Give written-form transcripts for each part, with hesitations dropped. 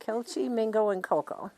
Kelchi, Mingo, and Coco.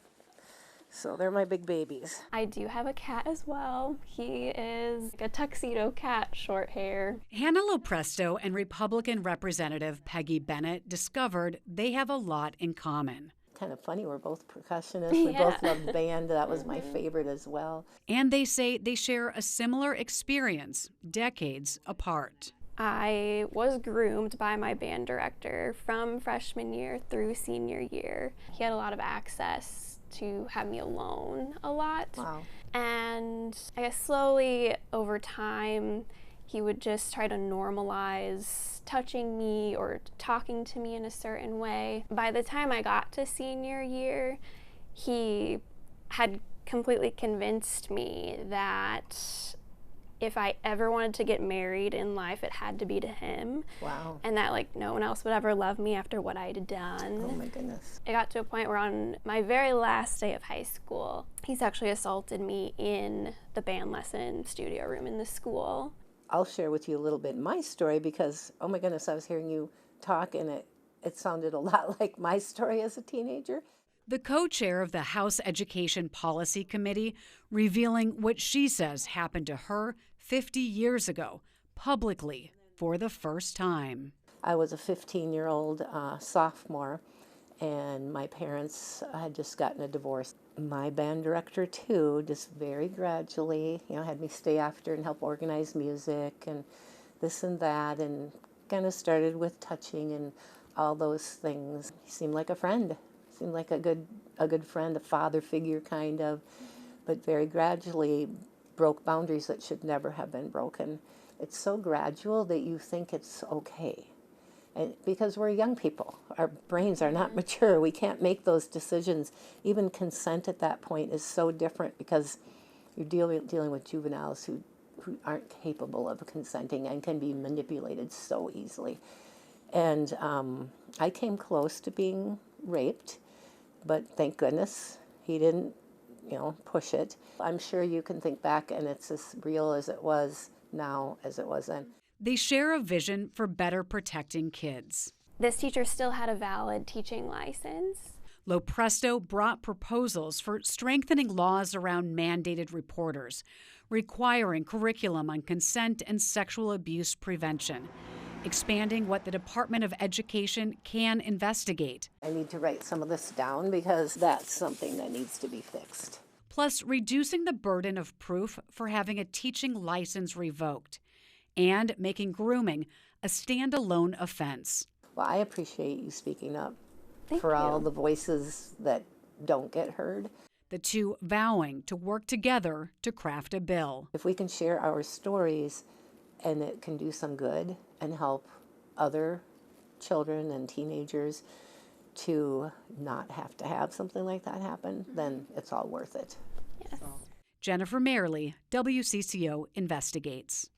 So they're my big babies. I do have a cat as well. He is a tuxedo cat, short hair. Hannah LoPresto and Republican Representative Peggy Bennett discovered they have a lot in common. Kind of funny, we're both percussionists. We both loved band. That was my favorite as well. And they say they share a similar experience, decades apart. I was groomed by my band director from freshman year through senior year. He had a lot of access to have me alone a lot. Wow. And I guess slowly over time, he would just try to normalize touching me or talking to me in a certain way. By the time I got to senior year, he had completely convinced me that if I ever wanted to get married in life, it had to be to him. Wow. And that like no one else would ever love me after what I'd done. Oh my goodness. It got to a point where on my very last day of high school, he sexually assaulted me in the band lesson studio room in the school. I'll share with you a little bit my story because, oh my goodness, I was hearing you talk and it sounded a lot like my story as a teenager. The co-chair of the House Education Policy Committee revealing what she says happened to her 50 years ago, publicly, for the first time. I was a 15-year-old sophomore, and my parents had just gotten a divorce. My band director, too, just very gradually, had me stay after and help organize music and this and that, and kind of started with touching and all those things. He seemed like a friend. Seemed like a good friend, a father figure kind of, but very gradually broke boundaries that should never have been broken. It's so gradual that you think it's okay. And because we're young people, our brains are not mature. We can't make those decisions. Even consent at that point is so different because you're dealing with juveniles who aren't capable of consenting and can be manipulated so easily. And I came close to being raped, but thank goodness he didn't, push it. I'm sure you can think back and it's as real as it was now as it was then. They share a vision for better protecting kids. This teacher still had a valid teaching license. LoPresto brought proposals for strengthening laws around mandated reporters, requiring curriculum on consent and sexual abuse prevention, expanding what the Department of Education can investigate. I need to write some of this down because that's something that needs to be fixed. Plus, reducing the burden of proof for having a teaching license revoked, and making grooming a standalone offense. Well, I appreciate you speaking up Thank for you. all the voices that don't get heard. The two vowing to work together to craft a bill. If we can share our stories and it can do some good and help other children and teenagers to not have to have something like that happen, then it's all worth it. Yes. Jennifer Mayerle, WCCO Investigates.